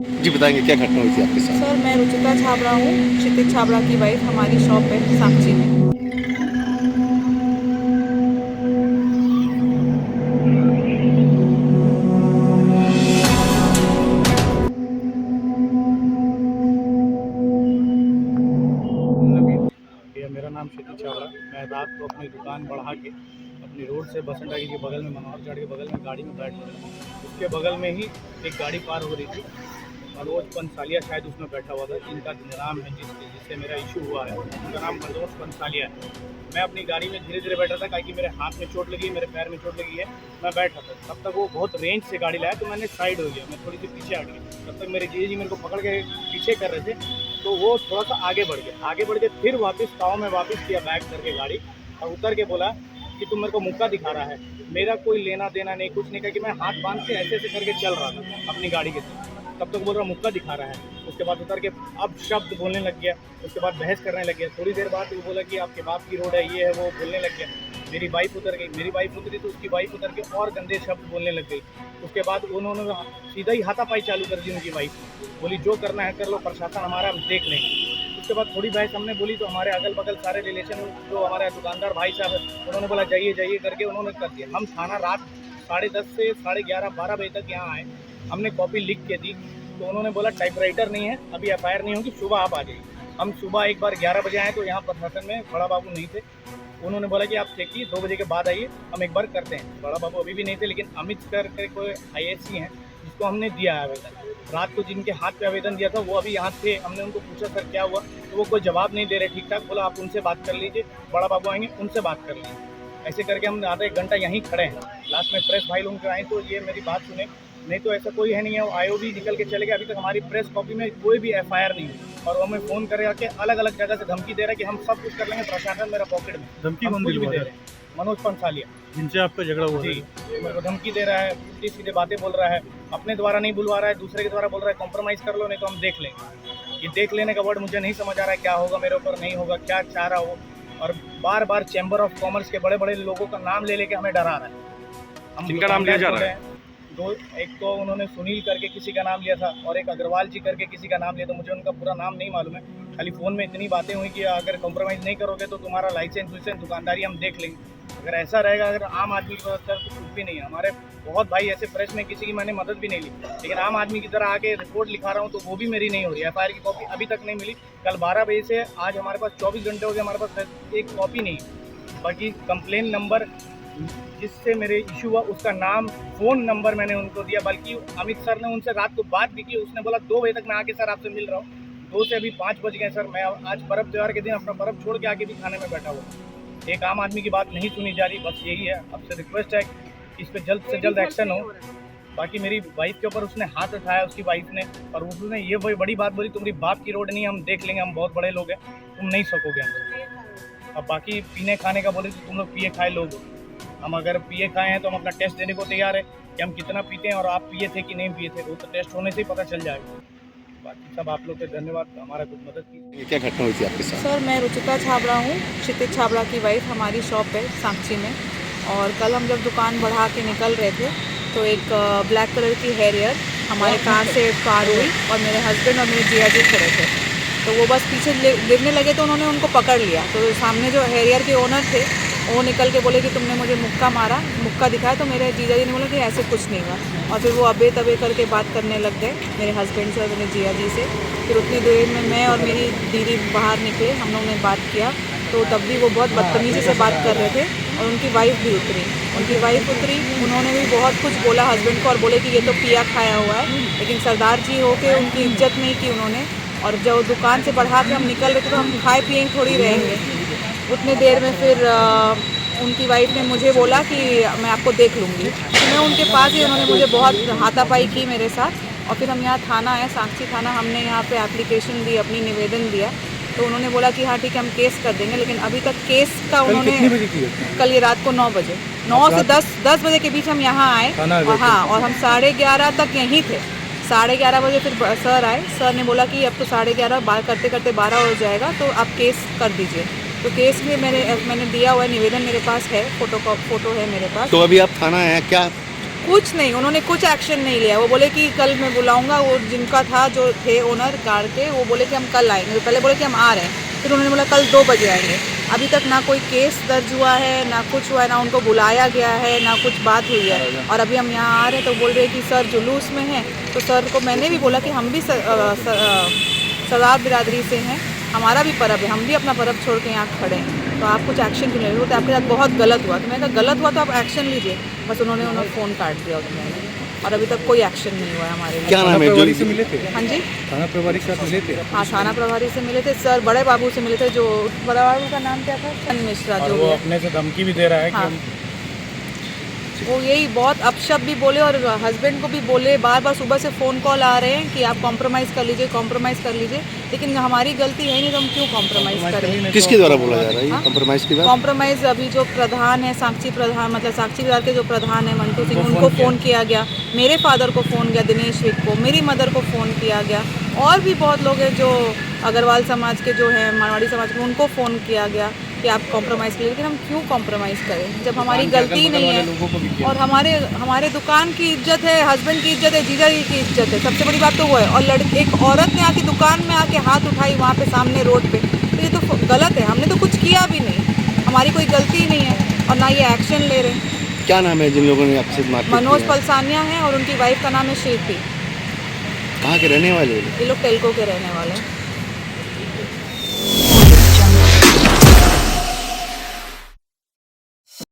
जी, बताएँगे क्या घटना हुई थी आपके साथ? सर, मैं रुचिता छाबड़ा हूँ, क्षितिज छाबड़ा की वाइफ़। हमारी शॉप है साक्षी में। ये मेरा नाम क्षितिज छाबड़ा। मैं रात को अपनी दुकान बढ़ा के अपनी रोड से बसंत के बगल में मनोहर चाट के बगल में गाड़ी में बैठ गया। उसके बगल में ही एक गाड़ी पार हो रही थी। मनोज पंसालिया शायद उसमें बैठा हुआ था, जिनका नाम है जिससे मेरा इशू हुआ है, उनका नाम मनोज पंसालिया है। मैं अपनी गाड़ी में धीरे धीरे बैठा था, क्योंकि मेरे हाथ में चोट लगी है, मेरे पैर में चोट लगी है। मैं बैठा था, तब तक वो बहुत रेंज से गाड़ी लाया, तो मैंने साइड हो गया, मैं थोड़ी सी पीछे हट गया। तब तक मेरे जीजा जी मेरे को पकड़ के पीछे कर रहे थे, तो वो थोड़ा सा आगे बढ़ गया। आगे बढ़ के फिर वापस ताव में वापस किया बैक करके गाड़ी, और उतर के बोला कि तुम मेरे को मुक्का दिखा रहा है। मेरा कोई लेना देना नहीं, कुछ नहीं, कि मैं हाथ बांध के ऐसे ऐसे करके चल रहा था अपनी गाड़ी के साथ। तब तक बोल रहा मुक्का दिखा रहा है। उसके बाद उतर के अब शब्द बोलने लग गया। उसके बाद बहस करने लग गया। थोड़ी देर बाद वो बोला कि आपके बाप की रोड है, ये है, वो बोलने लग गया। मेरी वाइफ उतर गई, मेरी वाइफ उतरी तो उसकी वाइफ उतर के और गंदे शब्द बोलने लग गई। उसके बाद उन्होंने सीधा ही हाथापाई चालू कर दी उनकी वाइफ। बोली जो करना है कर लो, प्रशासन हमारा, हम देख लेंगे। उसके बाद थोड़ी बहस हमने बोली, तो हमारे अगल बगल सारे रिलेशन जो हमारे दुकानदार भाई साहब है, उन्होंने बोला जाइए जाइए करके उन्होंने कर दिया। हम थाना रात 10:30 से 11:30-12 बजे तक यहाँ आए। हमने कॉपी लिख के दी, तो उन्होंने बोला टाइपराइटर नहीं है, अभी एफआईआर नहीं होगी, सुबह आप आ जाइए। हम सुबह एक बार 11 बजे आए, तो यहाँ प्रशासन में बड़ा बाबू नहीं थे। उन्होंने बोला कि आप देखिए 2 बजे के बाद आइए, हम एक बार करते हैं। बड़ा बाबू अभी भी नहीं थे, लेकिन अमित सर के कोई आईएएससी हैं, जिसको हमने दिया है आवेदन। रात को जिनके हाथ पे आवेदन दिया था वो अभी यहाँ थे। हमने उनको पूछा सर क्या हुआ, तो वो कोई जवाब नहीं दे रहे ठीक ठाक। बोला आप उनसे बात कर लीजिए, बड़ा बाबू आएंगे उनसे बात कर लीजिए। ऐसे करके हम आधा 1 घंटा यहीं खड़े हैं। लास्ट में प्रेस भाई लोग आए तो ये मेरी बात सुने, नहीं तो ऐसा कोई है नहीं है। वो आईओ भी निकल के चले गए, अभी तक हमारी प्रेस कॉपी में कोई भी एफआईआर नहीं हुई। और वो हमें फ़ोन कर आके अलग अलग जगह से धमकी दे रहा है कि हम सब कुछ कर लेंगे, प्रशासन मेरा पॉकेट में। धमकी हम कौन कुछ भी दिलवा दे रहा रहे हैं। मनोज पंसालिया जिनसे आपका झगड़ा हुआ जी, है? मेरे को धमकी दे रहा है, उल्टी सीधे बातें बोल रहा है। अपने द्वारा नहीं बुलवा रहा है, दूसरे के द्वारा बोल रहा है कॉम्प्रोमाइज़ कर लो, नहीं तो हम देख लेंगे। ये देख लेने का वर्ड मुझे नहीं समझ आ रहा है, क्या होगा मेरे ऊपर, नहीं होगा, क्या चाह रहा हो। और बार बार चैम्बर ऑफ कॉमर्स के बड़े बड़े लोगों का नाम ले लेके हमें डरा रहा है। हम किनका नाम लिया जा रहा है? दो, एक तो उन्होंने सुनील करके किसी का नाम लिया था, और एक अग्रवाल जी करके किसी का नाम लिया था। मुझे उनका पूरा नाम नहीं मालूम है। खाली फ़ोन में इतनी बातें हुई कि अगर कॉम्प्रोमाइज़ नहीं करोगे तो तुम्हारा लाइसेंस वाइसेंस दुकानदारी हम देख लेंगे। अगर ऐसा रहेगा, अगर आम आदमी की तरफ तो कुछ भी नहीं है। हमारे बहुत भाई ऐसे प्रेस में किसी की मैंने मदद भी नहीं ली, लेकिन आम आदमी की तरह आके रिपोर्ट लिखा रहा हूँ, तो वो भी मेरी नहीं हो रही। एफआईआर की कॉपी अभी तक नहीं मिली। कल 12 बजे से आज हमारे पास 24 घंटे हो गए, हमारे पास एक कॉपी नहीं है। बाकी कंप्लेन नंबर जिससे मेरे इशू हुआ, उसका नाम, फ़ोन नंबर मैंने उनको दिया। बल्कि अमित सर ने उनसे रात को बात भी की। उसने बोला 2 बजे तक मैं आके सर आपसे मिल रहा हूँ। 2 से अभी 5 बज गए सर। मैं आज पर्व त्यौहार के दिन अपना पर्व छोड़ के आके भी थाने में बैठा हुआ। एक आम आदमी की बात नहीं सुनी जा रही, बस यही है। आपसे रिक्वेस्ट है कि इस पर जल्द से जल्द एक्शन हो। बाकी मेरी वाइफ के ऊपर उसने हाथ उठाया, उसकी वाइफ ने, और उसने ये बड़ी बात बोली, तुम्हारी बाप की रोड नहीं, हम देख लेंगे, हम बहुत बड़े लोग हैं, तुम नहीं सकोगे हमसे। अब बाकी पीने खाने का बोले तो तुम लोग पिए खाए लोग हो। हम अगर पिए खाए हैं तो हम अपना टेस्ट देने को तैयार है कि हम कितना पीते हैं, और आप पिए थे कि नहीं पिए थे, वो तो टेस्ट होने से ही पता चल जाएगा। बाकी सब आप लोग के धन्यवाद, हमारा कुछ मदद की। ये क्या घटना हुई थी आपके साथ? सर, मैं रुचिता छाबड़ा हूँ, क्षितिज छाबड़ा की वाइफ़। हमारी शॉप है साक्षी में। और कल हम जब दुकान बढ़ा के निकल रहे थे, तो एक ब्लैक कलर की हैरियर हमारे कार से पार हुई, और मेरे हस्बैंड और मेरे जिया जी खड़े थे। तो वो बस पीछे गिरने लगे, तो उन्होंने उनको पकड़ लिया। तो सामने जो हैरियर के ओनर थे, वो निकल के बोले कि तुमने मुझे मुक्का मारा, मुक्का दिखाया। तो मेरे जीजा जी ने बोला कि ऐसे कुछ नहीं हुआ। और फिर वो अबे तबे करके बात करने लग गए मेरे हस्बैंड से और मेरे जिया जी से। फिर उतनी देर में मैं और मेरी दीदी बाहर निकले, हम लोगों ने बात किया। तो तब भी वो बहुत बदतमीज़ी से बात कर रहे थे, और उनकी वाइफ भी उतरी। उन्होंने भी बहुत कुछ बोला हस्बैंड को, और बोले कि ये तो पिया खाया हुआ है। लेकिन सरदार जी होके उनकी इज्जत नहीं की उन्होंने। और जब दुकान से बढ़ा के हम निकल रहे थे, तो हम खाए पिए थोड़ी रहेंगे। उतने देर में फिर उनकी वाइफ ने मुझे बोला कि मैं आपको देख लूँगी। तो मैं उनके पास ही, उन्होंने मुझे बहुत हाथापाई की मेरे साथ। और फिर हम यहाँ थाना आए, साक्षी थाना। हमने यहाँ पे एप्लीकेशन दी, अपनी निवेदन दिया। तो उन्होंने बोला कि हाँ ठीक है, हम केस कर देंगे। लेकिन अभी तक केस का उन्होंने, कितने बजे की है? कल ये रात को 9 बजे, 9 से 10 बजे के बीच हम यहाँ आए। और हाँ, और हम 11:30 तक यहीं थे। 11:30 बजे फिर सर आए। सर ने बोला कि अब तो 11:30 बात करते करते 12 हो जाएगा, तो आप केस कर दीजिए। तो केस में मैंने दिया हुआ है निवेदन, मेरे पास है, फ़ोटो है मेरे पास। तो अभी आप थाना आए हैं, क्या कुछ नहीं, उन्होंने कुछ एक्शन नहीं लिया। वो बोले कि कल मैं बुलाऊंगा, वो जिनका था जो थे ओनर कार के, वो बोले कि हम कल आएंगे। तो पहले बोले कि हम आ रहे हैं, फिर उन्होंने बोला कल 2 बजे आएंगे। अभी तक ना कोई केस दर्ज हुआ है, ना कुछ हुआ है, ना उनको बुलाया गया है, ना कुछ बात हुई है। और अभी हम यहाँ आ रहे हैं तो बोल रहे हैं कि सर जुलूस में हैं। तो सर को मैंने भी बोला कि हम भी सरदार बिरादरी से हैं, हमारा भी पर्व है, हम भी अपना पर्व छोड़ के यहाँ खड़े हैं, तो आप कुछ एक्शन क्यों नहीं ले रहे? तो आपके साथ बहुत गलत हुआ। तो मैंने कहा गलत हुआ तो आप एक्शन लीजिए। बस उन्होंने फ़ोन काट दिया उन्होंने, और अभी तक कोई एक्शन नहीं हुआ है हमारे लिए। क्या नाम है प्रभारी से जो मिले थे? हाँ जी, थाना प्रभारी के साथ मिले थे? हाँ थाना प्रभारी से मिले थे सर, बड़े बाबू से मिले थे। जो बड़ा बाबू का नाम क्या था? चंद मिश्रा। और जो वो भी है, अपने से धमकी भी दे रहा है कि हाँ, हम वो यही बहुत अपशब्द भी बोले और हस्बैंड को भी बोले। बार बार सुबह से फ़ोन कॉल आ रहे हैं कि आप कॉम्प्रोमाइज़ कर लीजिए, कॉम्प्रोमाइज़ कर लीजिए, लेकिन हमारी गलती है नहीं तो हम क्यों कॉम्प्रोमाइज़ करें? किसके द्वारा बोला जा रहा है हाँ? ये कंप्रोमाइज की बात? कॉम्प्रोमाइज़ अभी जो प्रधान है, साक्षी प्रधान, मतलब साक्षी बाजार के जो प्रधान है मंटू सिंह, उनको फ़ोन किया गया, मेरे फादर को फ़ोन किया, दिनेश विक को, मेरी मदर को फ़ोन किया गया, और भी बहुत लोग हैं जो अग्रवाल समाज के जो हैं, मारवाड़ी समाज के, उनको फ़ोन किया गया कि आप कॉम्प्रोमाइज़ करिए। लेकिन हम क्यों कॉम्प्रोमाइज़ करें जब हमारी गलती नहीं है? और हमारे दुकान की इज्जत है, हस्बैंड की इज्जत है, जीजा जी की इज्जत है, सबसे बड़ी बात तो वो है। और एक औरत ने आके दुकान में आके हाथ उठाई वहाँ पे सामने रोड पे, तो ये तो गलत है। हमने तो कुछ किया भी नहीं, हमारी कोई गलती ही नहीं है, और ना ये एक्शन ले रहे हैं। क्या नाम है जिन लोगों ने आपसे मारपीट मनोज की है? पलसानिया है और उनकी वाइफ का नाम है शिल्पी। कहाँ के रहने वाले हैं? ये लोग तेलको के रहने वाले हैं।